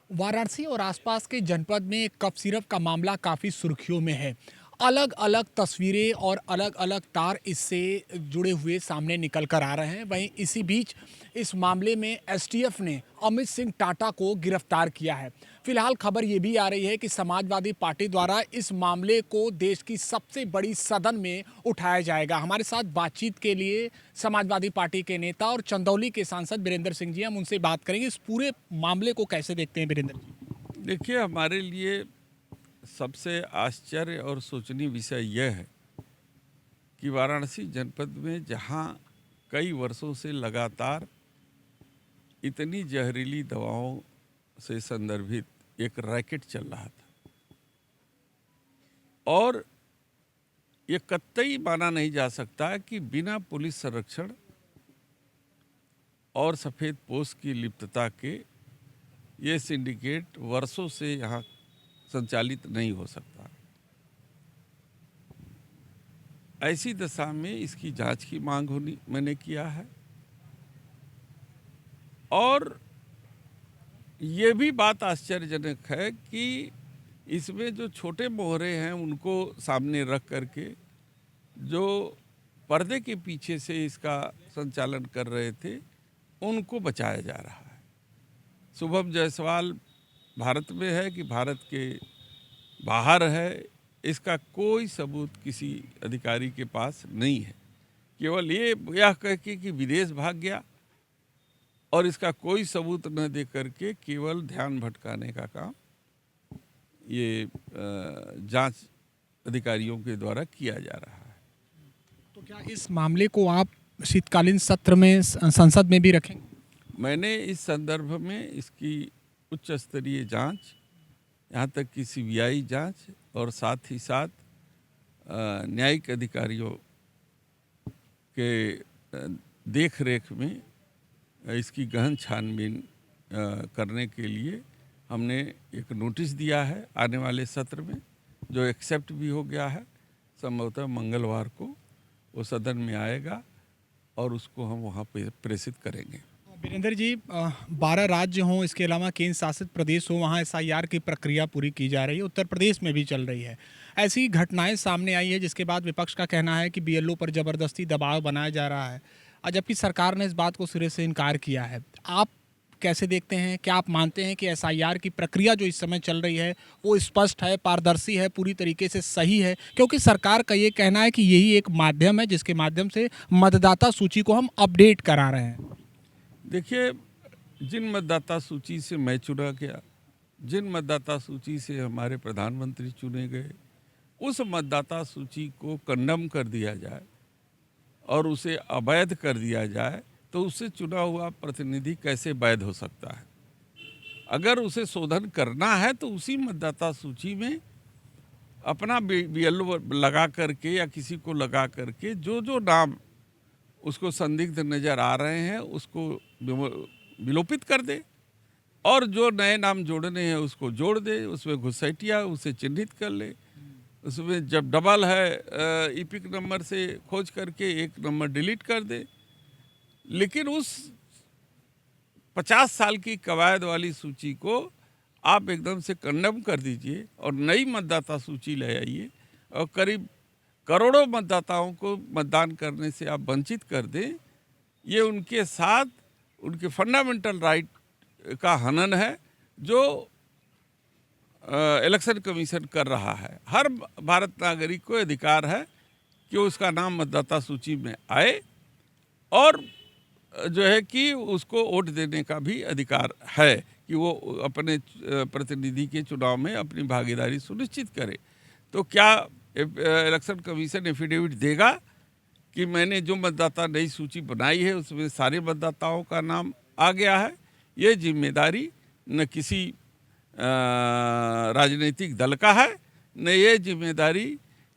वाराणसी और आसपास के जनपद में कफ सिरप का मामला काफ़ी सुर्खियों में है। अलग अलग तस्वीरें और अलग अलग तार इससे जुड़े हुए सामने निकल कर आ रहे हैं। वहीं इसी बीच इस मामले में एसटीएफ ने अमित सिंह टाटा को गिरफ्तार किया है। फिलहाल खबर ये भी आ रही है कि समाजवादी पार्टी द्वारा इस मामले को देश की सबसे बड़ी सदन में उठाया जाएगा। हमारे साथ बातचीत के लिए समाजवादी पार्टी के नेता और चंदौली के सांसद बीरेंद्र सिंह जी, हम उनसे बात करेंगे। इस पूरे मामले को कैसे देखते हैं बीरेंद्र जी? देखिए, हमारे लिए सबसे आश्चर्य और सोचनीय विषय यह है कि वाराणसी जनपद में जहां कई वर्षों से लगातार इतनी जहरीली दवाओं से संदर्भित एक रैकेट चल रहा था और ये कतई माना नहीं जा सकता कि बिना पुलिस संरक्षण और सफ़ेद पोश की लिप्तता के ये सिंडिकेट वर्षों से यहाँ संचालित नहीं हो सकता। ऐसी दशा में इसकी जांच की मांग होनी मैंने किया है और ये भी बात आश्चर्यजनक है कि इसमें जो छोटे मोहरे हैं उनको सामने रख करके जो पर्दे के पीछे से इसका संचालन कर रहे थे उनको बचाया जा रहा है। शुभम जायसवाल भारत में है कि भारत के बाहर है, इसका कोई सबूत किसी अधिकारी के पास नहीं है। केवल यह कह के कि विदेश भाग गया और इसका कोई सबूत न दे करके केवल ध्यान भटकाने का काम ये जांच अधिकारियों के द्वारा किया जा रहा है। तो क्या इस मामले को आप शीतकालीन सत्र में संसद में भी रखेंगे? मैंने इस संदर्भ में इसकी उच्च स्तरीय जांच, यहाँ तक कि सीबीआई जांच और साथ ही साथ न्यायिक अधिकारियों के देख रेख में इसकी गहन छानबीन करने के लिए हमने एक नोटिस दिया है आने वाले सत्र में, जो एक्सेप्ट भी हो गया है। संभवतः मंगलवार को वो सदन में आएगा और उसको हम वहाँ पे प्रेषित करेंगे। बीरेंद्र जी, 12 राज्य हों, इसके अलावा केंद्र शासित प्रदेश हो, वहाँ एसआईआर की प्रक्रिया पूरी की जा रही है। उत्तर प्रदेश में भी चल रही है। ऐसी घटनाएं सामने आई है जिसके बाद विपक्ष का कहना है कि बीएलओ पर जबरदस्ती दबाव बनाया जा रहा है, और जबकि सरकार ने इस बात को सिरे से इनकार किया है। आप कैसे देखते हैं? क्या आप मानते हैं कि एसआईआर की प्रक्रिया जो इस समय चल रही है वो स्पष्ट है, पारदर्शी है, पूरी तरीके से सही है? क्योंकि सरकार का ये कहना है कि यही एक माध्यम है जिसके माध्यम से मतदाता सूची को हम अपडेट करा रहे हैं। देखिए, जिन मतदाता सूची से मैं चुना गया, जिन मतदाता सूची से हमारे प्रधानमंत्री चुने गए, उस मतदाता सूची को कंडम कर दिया जाए और उसे अवैध कर दिया जाए तो उससे चुना हुआ प्रतिनिधि कैसे वैध हो सकता है? अगर उसे शोधन करना है तो उसी मतदाता सूची में अपना बीएलओ लगा करके या किसी को लगा करके जो नाम उसको संदिग्ध नज़र आ रहे हैं उसको विलोपित कर दे और जो नए नाम जोड़ने हैं उसको जोड़ दे। उसमें घुसैटिया उसे चिन्हित कर ले। उसमें जब डबल है ईपिक नंबर से खोज करके एक नंबर डिलीट कर दे। लेकिन उस 50 साल की कवायद वाली सूची को आप एकदम से कंडम कर दीजिए और नई मतदाता सूची ले आइए और करीब करोड़ों मतदाताओं को मतदान करने से आप वंचित कर दें। ये उनके साथ उनके फंडामेंटल राइट का हनन है जो इलेक्शन कमीशन कर रहा है। हर भारत नागरिक को अधिकार है कि उसका नाम मतदाता सूची में आए और जो है कि उसको वोट देने का भी अधिकार है कि वो अपने प्रतिनिधि के चुनाव में अपनी भागीदारी सुनिश्चित करे। तो क्या इलेक्शन कमीशन एफिडेविट देगा कि मैंने जो मतदाता नई सूची बनाई है उसमें सारे मतदाताओं का नाम आ गया है? ये जिम्मेदारी न किसी राजनीतिक दल का है, न ये जिम्मेदारी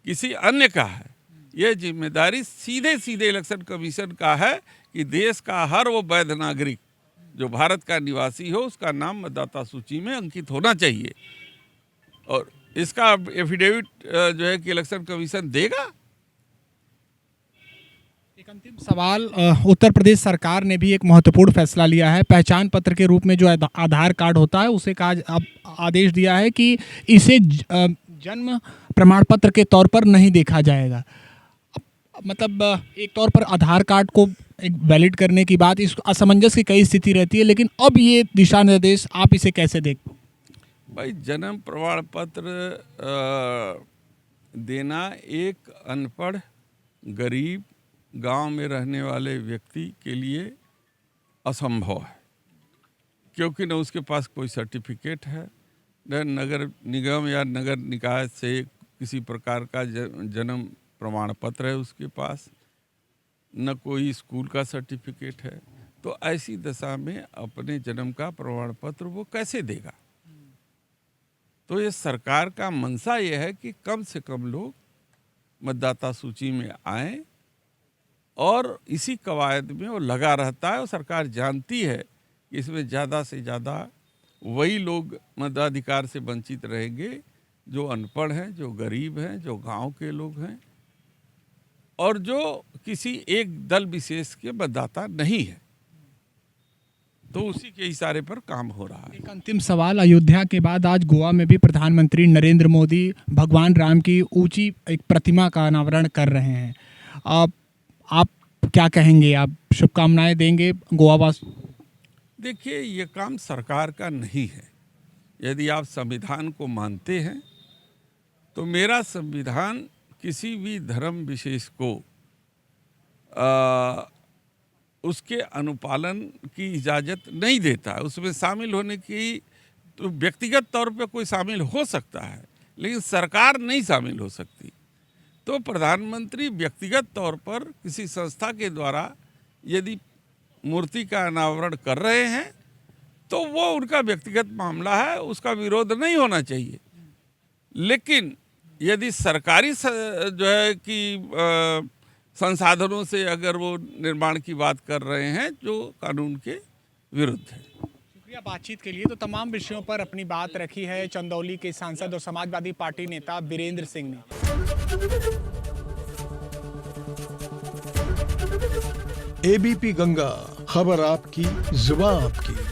किसी अन्य का है। ये जिम्मेदारी सीधे सीधे इलेक्शन कमीशन का है कि देश का हर वो वैध नागरिक जो भारत का निवासी हो उसका नाम मतदाता सूची में अंकित होना चाहिए। और इसका एफिडेविट जो है कि इलेक्शन कमीशन देगा। एक अंतिम सवाल, उत्तर प्रदेश सरकार ने भी एक महत्वपूर्ण फैसला लिया है। पहचान पत्र के रूप में जो आधार कार्ड होता है उसे कहा अब आदेश दिया है कि इसे जन्म प्रमाण पत्र के तौर पर नहीं देखा जाएगा। मतलब एक तौर पर आधार कार्ड को एक वैलिड करने की बात, इस असमंजस की कई स्थिति रहती है, लेकिन अब ये दिशा निर्देश आप इसे कैसे देखते हैं? भाई, जन्म प्रमाण पत्र देना एक अनपढ़ गरीब गांव में रहने वाले व्यक्ति के लिए असंभव है, क्योंकि न उसके पास कोई सर्टिफिकेट है, न नगर निगम या नगर निकाय से किसी प्रकार का जन्म प्रमाण पत्र है उसके पास, न कोई स्कूल का सर्टिफिकेट है। तो ऐसी दशा में अपने जन्म का प्रमाण पत्र वो कैसे देगा? तो ये सरकार का मंशा ये है कि कम से कम लोग मतदाता सूची में आएं, और इसी कवायद में वो लगा रहता है। और सरकार जानती है कि इसमें ज़्यादा से ज़्यादा वही लोग मताधिकार से वंचित रहेंगे जो अनपढ़ हैं, जो गरीब हैं, जो गांव के लोग हैं, और जो किसी एक दल विशेष के मतदाता नहीं है। तो उसी के इशारे पर काम हो रहा है। एक अंतिम सवाल, अयोध्या के बाद आज गोवा में भी प्रधानमंत्री नरेंद्र मोदी भगवान राम की ऊंची एक प्रतिमा का अनावरण कर रहे हैं। आप क्या कहेंगे? आप शुभकामनाएं देंगे गोवावासी? देखिए, ये काम सरकार का नहीं है। यदि आप संविधान को मानते हैं तो मेरा संविधान किसी भी धर्म विशेष को उसके अनुपालन की इजाज़त नहीं देता है। उसमें शामिल होने की तो व्यक्तिगत तौर पे कोई शामिल हो सकता है, लेकिन सरकार नहीं शामिल हो सकती। तो प्रधानमंत्री व्यक्तिगत तौर पर किसी संस्था के द्वारा यदि मूर्ति का अनावरण कर रहे हैं तो वो उनका व्यक्तिगत मामला है, उसका विरोध नहीं होना चाहिए। लेकिन यदि सरकारी जो है कि संसाधनों से अगर वो निर्माण की बात कर रहे हैं जो कानून के विरुद्ध है। शुक्रिया बातचीत के लिए। तो तमाम विषयों पर अपनी बात रखी है चंदौली के सांसद और समाजवादी पार्टी नेता वीरेंद्र सिंह ने। एबीपी गंगा, खबर आपकी, जुबान आपकी।